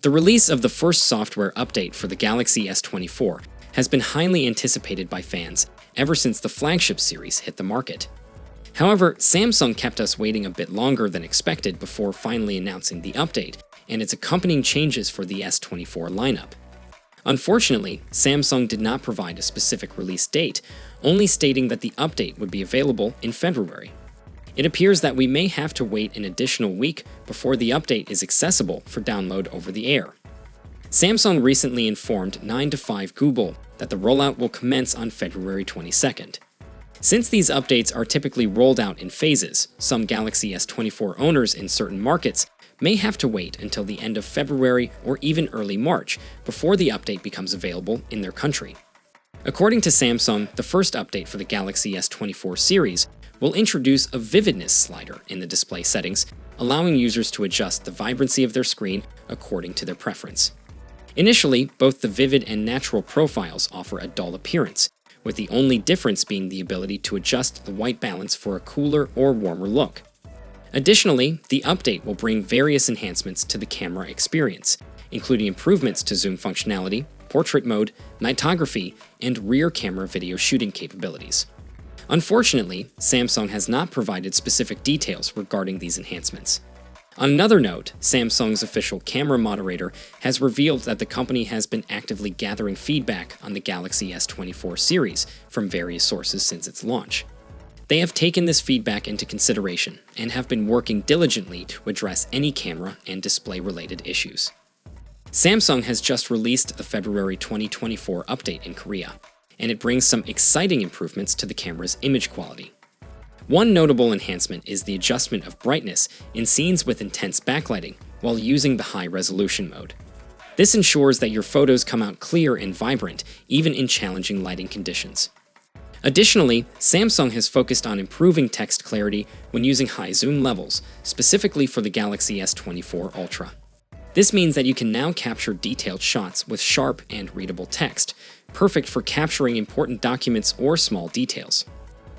The release of the first software update for the Galaxy S24 has been highly anticipated by fans ever since the flagship series hit the market. However, Samsung kept us waiting a bit longer than expected before finally announcing the update and its accompanying changes for the S24 lineup. Unfortunately, Samsung did not provide a specific release date, only stating that the update would be available in February. It appears that we may have to wait an additional week before the update is accessible for download over the air. Samsung recently informed 9 to 5 Google that the rollout will commence on February 22nd. Since these updates are typically rolled out in phases, some Galaxy S24 owners in certain markets may have to wait until the end of February or even early March before the update becomes available in their country. According to Samsung, the first update for the Galaxy S24 series will introduce a Vividness slider in the display settings, allowing users to adjust the vibrancy of their screen according to their preference. Initially, both the Vivid and Natural profiles offer a dull appearance, with the only difference being the ability to adjust the white balance for a cooler or warmer look. Additionally, the update will bring various enhancements to the camera experience, including improvements to zoom functionality, portrait mode, nightography, and rear camera video shooting capabilities. Unfortunately, Samsung has not provided specific details regarding these enhancements. On another note, Samsung's official camera moderator has revealed that the company has been actively gathering feedback on the Galaxy S24 series from various sources since its launch. They have taken this feedback into consideration and have been working diligently to address any camera and display-related issues. Samsung has just released the February 2024 update in Korea, and it brings some exciting improvements to the camera's image quality. One notable enhancement is the adjustment of brightness in scenes with intense backlighting while using the high-resolution mode. This ensures that your photos come out clear and vibrant, even in challenging lighting conditions. Additionally, Samsung has focused on improving text clarity when using high zoom levels, specifically for the Galaxy S24 Ultra. This means that you can now capture detailed shots with sharp and readable text, perfect for capturing important documents or small details.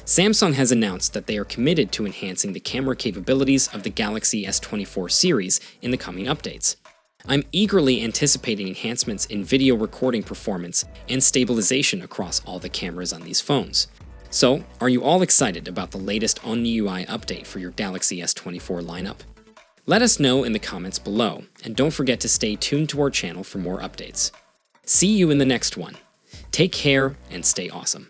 Samsung has announced that they are committed to enhancing the camera capabilities of the Galaxy S24 series in the coming updates. I'm eagerly anticipating enhancements in video recording performance and stabilization across all the cameras on these phones. So, are you all excited about the latest on-UI update for your Galaxy S24 lineup? Let us know in the comments below, and don't forget to stay tuned to our channel for more updates. See you in the next one. Take care and stay awesome.